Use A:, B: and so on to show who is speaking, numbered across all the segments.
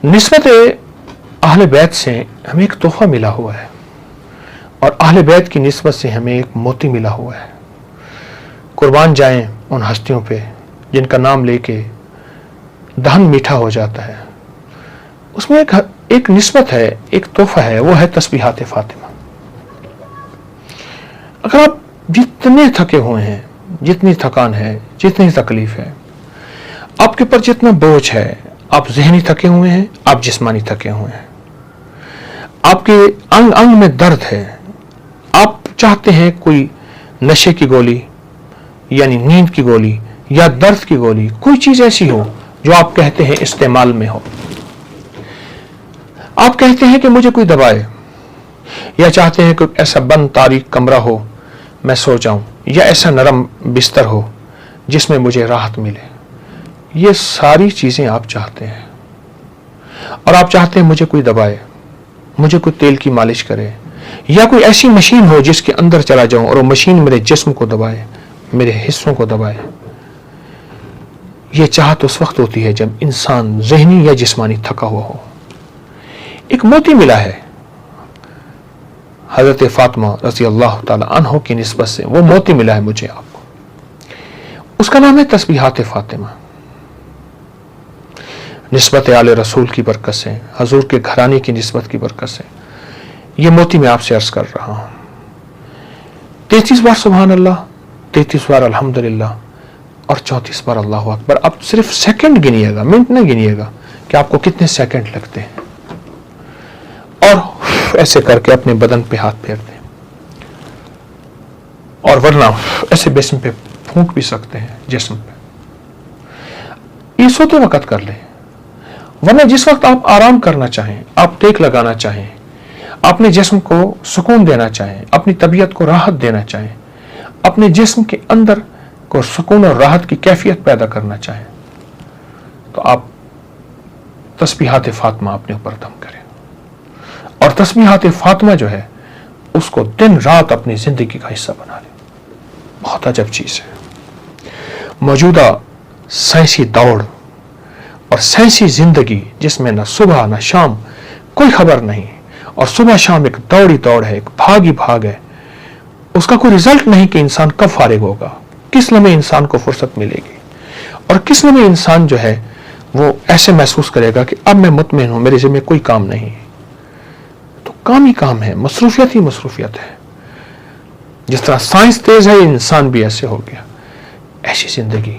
A: نسبت اہل بیت سے ہمیں ایک تحفہ ملا ہوا ہے، اور اہل بیت کی نسبت سے ہمیں ایک موتی ملا ہوا ہے۔ قربان جائیں ان ہستیوں پہ جن کا نام لے کے دہن میٹھا ہو جاتا ہے۔ اس میں ایک نسبت ہے، ایک تحفہ ہے، وہ ہے تسبیحات فاطمہ۔ اگر آپ جتنے تھکے ہوئے ہیں، جتنی تھکان ہے، جتنی تکلیف ہے، آپ کے اوپر جتنا بوجھ ہے، آپ ذہنی تھکے ہوئے ہیں، آپ جسمانی تھکے ہوئے ہیں، آپ کے انگ انگ میں درد ہے، آپ چاہتے ہیں کوئی نشے کی گولی، یعنی نیند کی گولی یا درد کی گولی، کوئی چیز ایسی ہو جو آپ کہتے ہیں استعمال میں ہو، آپ کہتے ہیں کہ مجھے کوئی دوائے، یا چاہتے ہیں کہ ایسا بند تاریک کمرہ ہو میں سو جاؤں، یا ایسا نرم بستر ہو جس میں مجھے راحت ملے، یہ ساری چیزیں آپ چاہتے ہیں، اور آپ چاہتے ہیں مجھے کوئی دوائے، مجھے کوئی تیل کی مالش کرے، یا کوئی ایسی مشین ہو جس کے اندر چلا جاؤں اور وہ مشین میرے جسم کو دبائے، میرے حصوں کو دبائے۔ یہ چاہت اس وقت ہوتی ہے جب انسان ذہنی یا جسمانی تھکا ہوا ہو۔ ایک موتی ملا ہے حضرت فاطمہ رضی اللہ تعالی عنہ کی نسبت سے، وہ موتی ملا ہے مجھے، آپ کو، اس کا نام ہے تسبیحات فاطمہ۔ نسبت آل رسول کی برکت سے، حضور کے گھرانے کی نسبت کی برکت سے یہ موتی میں آپ سے عرض کر رہا ہوں۔ 33 بار سبحان اللہ، 33 بار الحمدللہ، اور 34 بار اللہ اکبر۔ اب صرف سیکنڈ گنیے گا، منٹ نہیں گنیے گا کہ آپ کو کتنے سیکنڈ لگتے ہیں، اور ایسے کر کے اپنے بدن پہ ہاتھ پھیر دیں، اور ورنہ ایسے جسم پہ پھونک بھی سکتے ہیں، جسم پہ، یہ سوتے وقت کر لیں، ورنہ جس وقت آپ آرام کرنا چاہیں، آپ ٹیک لگانا چاہیں، اپنے جسم کو سکون دینا چاہیں، اپنی طبیعت کو راحت دینا چاہیں، اپنے جسم کے اندر کو سکون اور راحت کی کیفیت پیدا کرنا چاہیں، تو آپ تسبیحات فاطمہ اپنے اوپر دم کریں، اور تسبیحات فاطمہ جو ہے اس کو دن رات اپنی زندگی کا حصہ بنا لیں۔ بہت عجب چیز ہے، موجودہ سائنسی دوڑ اور سائنسی زندگی جس میں نہ صبح نہ شام کوئی خبر نہیں، اور صبح شام ایک دوڑی دوڑ ہے، ایک بھاگی بھاگ ہے، اس کا کوئی رزلٹ نہیں کہ انسان کب فارغ ہوگا، کس لمحے انسان کو فرصت ملے گی، اور کس لمحے انسان جو ہے وہ ایسے محسوس کرے گا کہ اب میں مطمئن ہوں، میرے ذمہ کوئی کام نہیں۔ تو کام ہی کام ہے، مصروفیت ہی مصروفیت ہے۔ جس طرح سائنس تیز ہے، انسان بھی ایسے ہو گیا۔ ایسی زندگی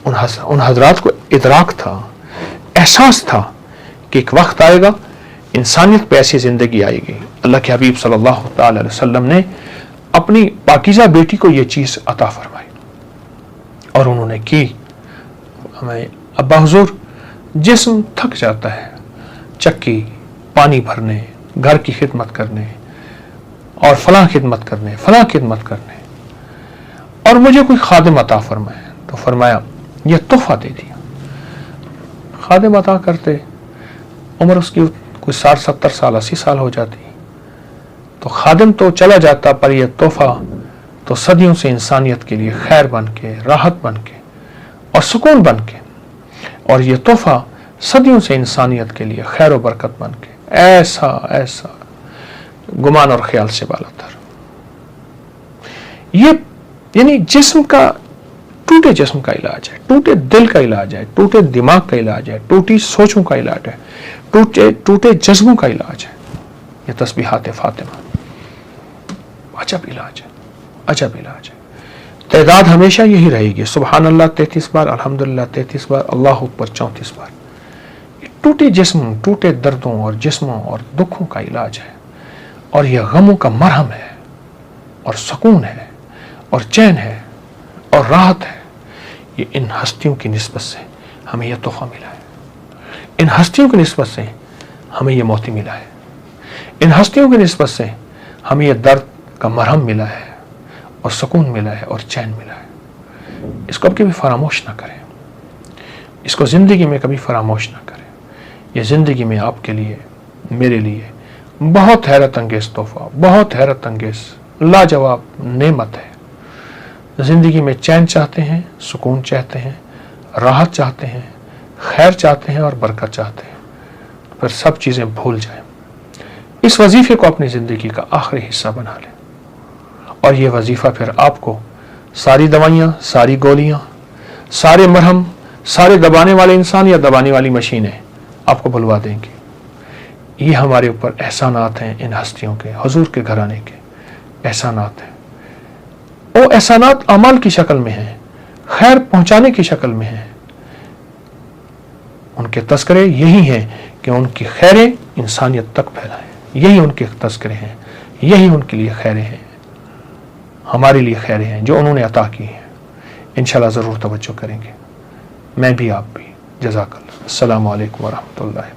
A: ان حضرات کو ادراک تھا، احساس تھا کہ ایک وقت آئے گا انسانیت پہ ایسی زندگی آئے گی۔ اللہ کے حبیب صلی اللہ تعالی علیہ وسلم نے اپنی پاکیزہ بیٹی کو یہ چیز عطا فرمائی، اور انہوں نے کی۔ ہمیں ابا حضور، جسم تھک جاتا ہے چکی پانی بھرنے، گھر کی خدمت کرنے، اور فلاں خدمت کرنے، فلاں خدمت کرنے، اور مجھے کوئی خادم عطا فرمائے، تو فرمایا یہ تحفہ دے دیا۔ خادم عطا کرتے، عمر اس کی کوئی 60 70 سال 80 سال ہو جاتی، تو خادم تو چلا جاتا، پر یہ تحفہ تو صدیوں سے انسانیت کے لیے خیر بن کے، راحت بن کے، اور سکون بن کے، اور یہ تحفہ صدیوں سے انسانیت کے لیے خیر و برکت بن کے، ایسا ایسا گمان اور خیال سے بالا تر۔ یہ یعنی جسم کا، ٹوٹے جسم کا علاج ہے، ٹوٹے دل کا علاج ہے، ٹوٹے دماغ کا علاج ہے، ٹوٹی سوچوں کا علاج ہے، ٹوٹے جذبوں کا علاج ہے یہ تسبیحات فاطمہ۔ عجب علاج ہے، عجب علاج ہے۔ تعداد ہمیشہ یہی رہے گی، سبحان اللہ 33 بار، الحمدللہ 33 بار، اللہ اکبر 34 بار۔ یہ ٹوٹے جسم، ٹوٹے دردوں اور جسموں اور دکھوں کا علاج ہے، اور یہ غموں کا مرہم ہے، اور سکون ہے، اور چین ہے، اور راحت ہے۔ یہ ان ہستیوں کی نسبت سے ہمیں یہ تحفہ ملا ہے، ان ہستیوں کی نسبت سے ہمیں یہ موتی ملا ہے، ان ہستیوں کی نسبت سے ہمیں یہ درد کا مرہم ملا ہے، اور سکون ملا ہے، اور چین ملا ہے۔ اس کو کبھی فراموش نہ کریں، اس کو زندگی میں کبھی فراموش نہ کریں۔ یہ زندگی میں آپ کے لیے، میرے لیے بہت حیرت انگیز تحفہ، بہت حیرت انگیز لاجواب نعمت ہے۔ زندگی میں چین چاہتے ہیں، سکون چاہتے ہیں، راحت چاہتے ہیں، خیر چاہتے ہیں، اور برکت چاہتے ہیں، پھر سب چیزیں بھول جائیں. اس وظیفے کو اپنی زندگی کا آخری حصہ بنا لیں, اور یہ وظیفہ پھر آپ کو ساری دوائیاں, ساری گولیاں, سارے مرہم, سارے دبانے والے انسان یا دبانے والی مشینیں آپ کو بھلوا دیں گی. یہ ہمارے اوپر احسانات ہیں ان ہستیوں کے, حضور کے گھرانے کے احسانات ہیں. وہ احسانات اعمال کی شکل میں ہیں, خیر پہنچانے کی شکل میں ہیں. ان کے تذکرے یہی ہیں کہ ان کی خیریں انسانیت تک پھیلائیں. یہی ان کے تذکرے ہیں, یہی ان کے لیے خیریں ہیں, ہمارے لیے خیریں ہیں جو انہوں نے عطا کی ہیں. انشاءاللہ ضرور توجہ کریں گے, میں بھی آپ بھی. جزاک اللہ. السلام علیکم ورحمۃ اللہ.